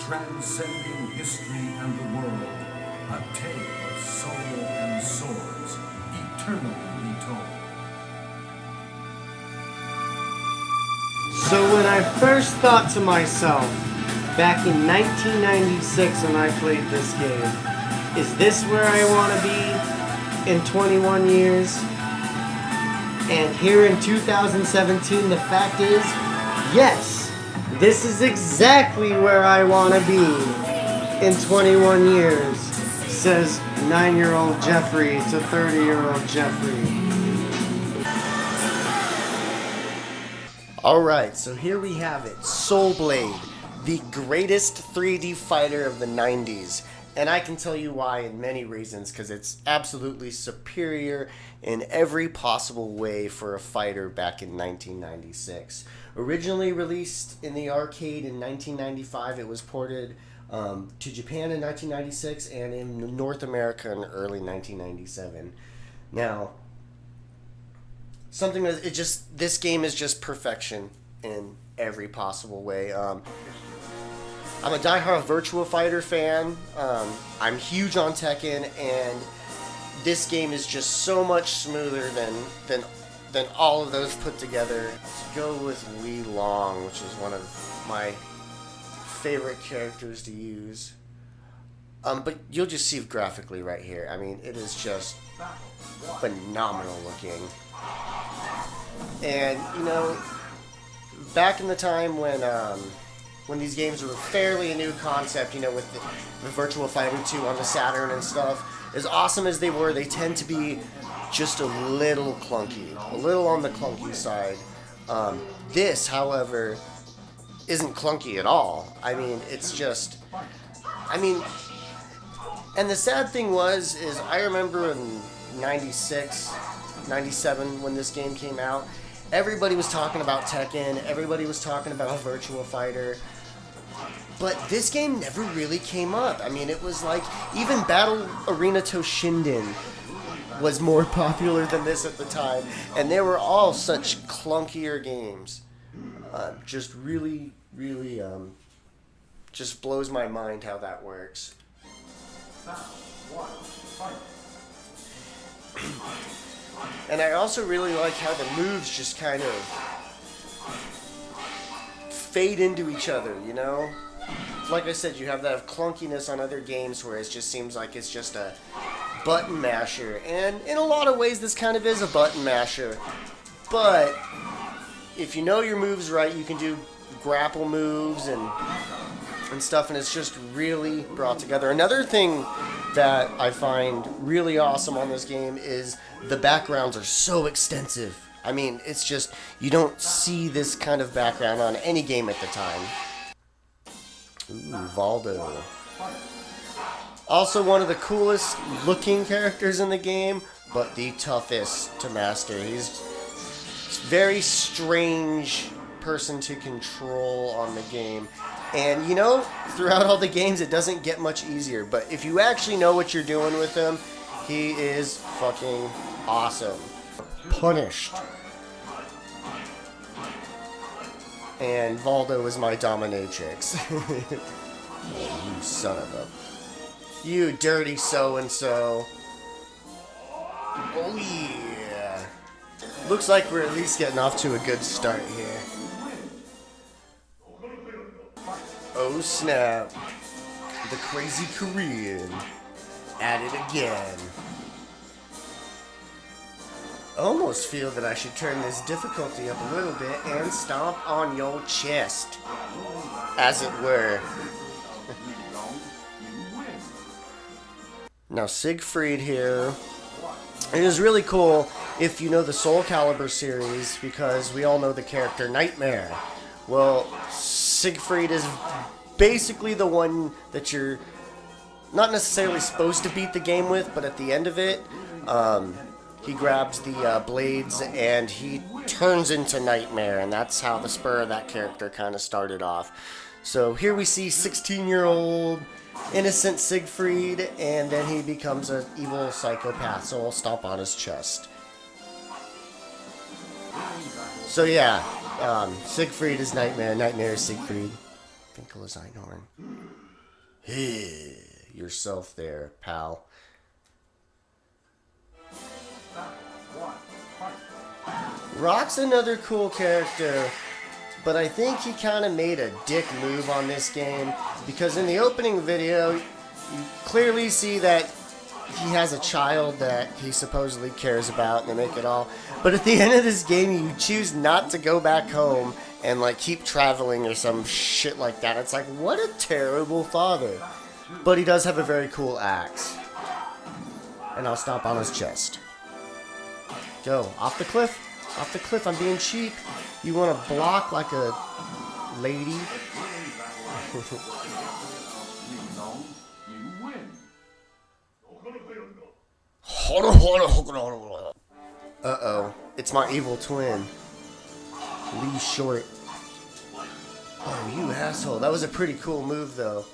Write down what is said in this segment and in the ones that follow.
transcending history and the world, a tale of soul and swords, eternally told. So when I first thought to myself, back in 1996 when I played this game, is this where I want to be in 21 years? And here in 2017, the fact is, yes, this is exactly where I want to be in 21 years, says 9-year-old Jeffrey to 30-year-old Jeffrey. Alright, so here we have it, Soul Blade, the greatest 3D fighter of the 90s. And I can tell you why in many reasons, because it's absolutely superior in every possible way for a fighter back in 1996. Originally released in the arcade in 1995, it was ported to Japan in 1996 and in North America in early 1997. Now, something that this game is just perfection in every possible way. I'm a diehard Virtua Fighter fan. I'm huge on Tekken, and this game is just so much smoother than all of those put together. Let's go with Wei Long, which is one of my favorite characters to use. But you'll just see graphically right here. I mean, it is just phenomenal looking. And you know, back in the time when these games were fairly a new concept, you know, with the Virtua Fighter 2 on the Saturn and stuff, as awesome as they were, they tend to be just a little clunky, a little on the clunky side. This, however, isn't clunky at all. I mean, it's just, and the sad thing is I remember in 96, 97 when this game came out, everybody was talking about Tekken, everybody was talking about Virtua Fighter, but this game never really came up. I mean, it was like, even Battle Arena Toshinden was more popular than this at the time, and they were all such clunkier games. Just really, really, just blows my mind how that works. And I also really like how the moves just kind of fade into each other, you know? Like I said, you have that clunkiness on other games where it just seems like it's just a button masher. And in a lot of ways, this kind of is a button masher. But if you know your moves right, you can do grapple moves and stuff, and it's just really brought together. Another thing that I find really awesome on this game is the backgrounds are so extensive. I mean, it's just, you don't see this kind of background on any game at the time. Ooh, Valdo. Also one of the coolest looking characters in the game, but the toughest to master. He's a very strange person to control on the game. And, you know, throughout all the games, it doesn't get much easier. But if you actually know what you're doing with him, he is fucking awesome. Punished. And Valdo is my dominatrix. Oh, you son of a... You dirty so-and-so. Oh, yeah. Looks like we're at least getting off to a good start here. Oh snap, the crazy Korean, at it again. I almost feel that I should turn this difficulty up a little bit and stomp on your chest, as it were. Now Siegfried here, it is really cool if you know the Soul Calibur series, because we all know the character Nightmare. Well, Siegfried is basically the one that you're not necessarily supposed to beat the game with, but at the end of it, he grabs the blades and he turns into Nightmare, and that's how the spur of that character kind of started off. So here we see 16-year-old innocent Siegfried, and then he becomes an evil psychopath, so I'll stomp on his chest. So yeah, Siegfried is Nightmare, Nightmare is Siegfried. Finkel is Einhorn. yourself there, pal. Rock's another cool character, but I think he kind of made a dick move on this game, because in the opening video, you clearly see that he has a child that he supposedly cares about, and they make it all. But at the end of this game, you choose not to go back home and like keep traveling or some shit like that. It's like, what a terrible father. But he does have a very cool axe. And I'll stomp on his chest. Go. Off the cliff. Off the cliff. I'm being cheap. You want to block like a lady? Uh-oh. It's my evil twin. Lee Short. Oh, you asshole. That was a pretty cool move, though.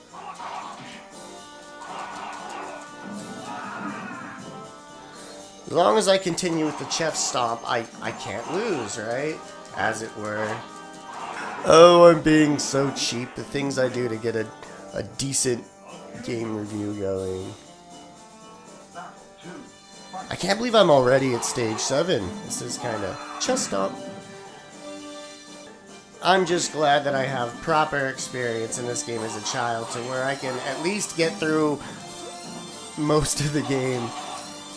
As long as I continue with the chest stomp, I can't lose, right? As it were. Oh, I'm being so cheap. The things I do to get a decent game review going. I can't believe I'm already at stage 7. This is kind of chest stomp. I'm just glad that I have proper experience in this game as a child to where I can at least get through most of the game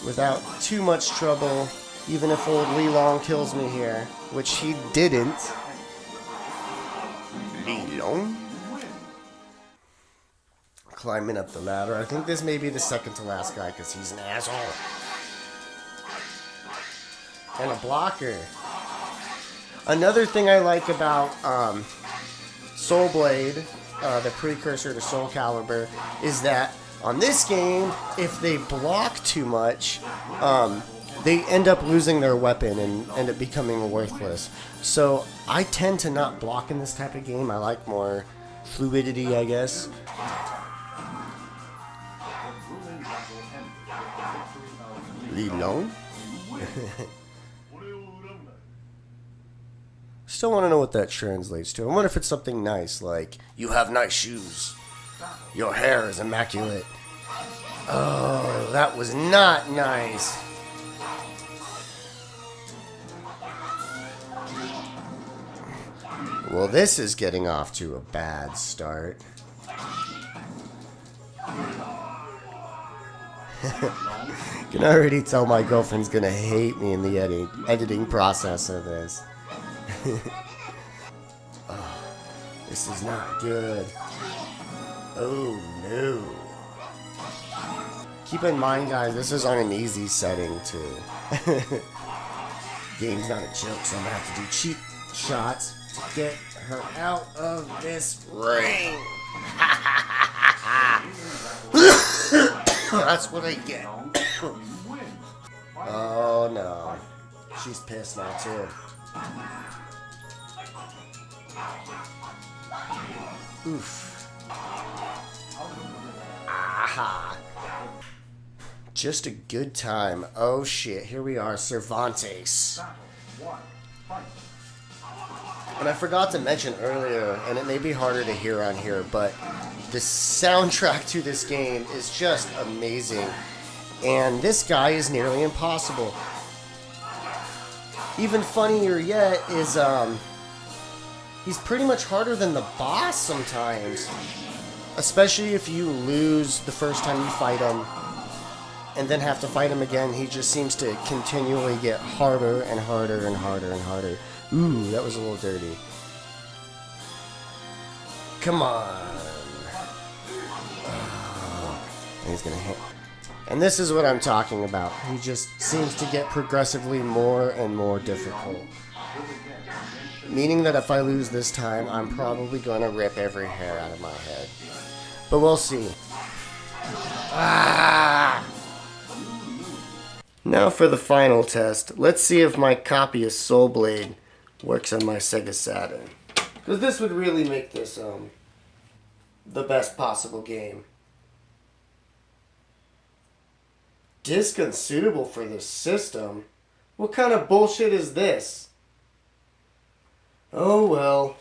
without too much trouble, even if old Lee Long kills me here, which he didn't. Lee Long? Climbing up the ladder. I think this may be the second to last guy because he's an asshole. And a blocker. Another thing I like about Soul Blade, the precursor to Soul Calibur, is that on this game, if they block too much, they end up losing their weapon and end up becoming worthless. So I tend to not block in this type of game. I like more fluidity, I guess. Lee Long? Still want to know what that translates to. I wonder if it's something nice, like, you have nice shoes. Your hair is immaculate. Oh, that was not nice. Well, this is getting off to a bad start. Can already tell my girlfriend's gonna hate me in the editing process of this. Oh, this is not good. Oh no. Keep in mind, guys, this is on an easy setting too. Game's not a joke, so I'm gonna have to do cheap shots to get her out of this ring. That's what I get. Oh no. She's pissed now too. Oof. Aha. Just a good time. Oh shit, here we are, Cervantes. And I forgot to mention earlier, and it may be harder to hear on here, but the soundtrack to this game is just amazing. And this guy is nearly impossible. Even funnier yet is, he's pretty much harder than the boss sometimes. Especially if you lose the first time you fight him, and then have to fight him again. He just seems to continually get harder and harder and harder and harder. Ooh, that was a little dirty. Come on. Oh, he's gonna hit. And this is what I'm talking about. He just seems to get progressively more and more difficult. Meaning that if I lose this time, I'm probably gonna rip every hair out of my head. But we'll see. Ah! Now for the final test. Let's see if my copy of Soul Blade works on my Sega Saturn. Because this would really make this the best possible game. Disc unsuitable for this system? What kind of bullshit is this? Oh well.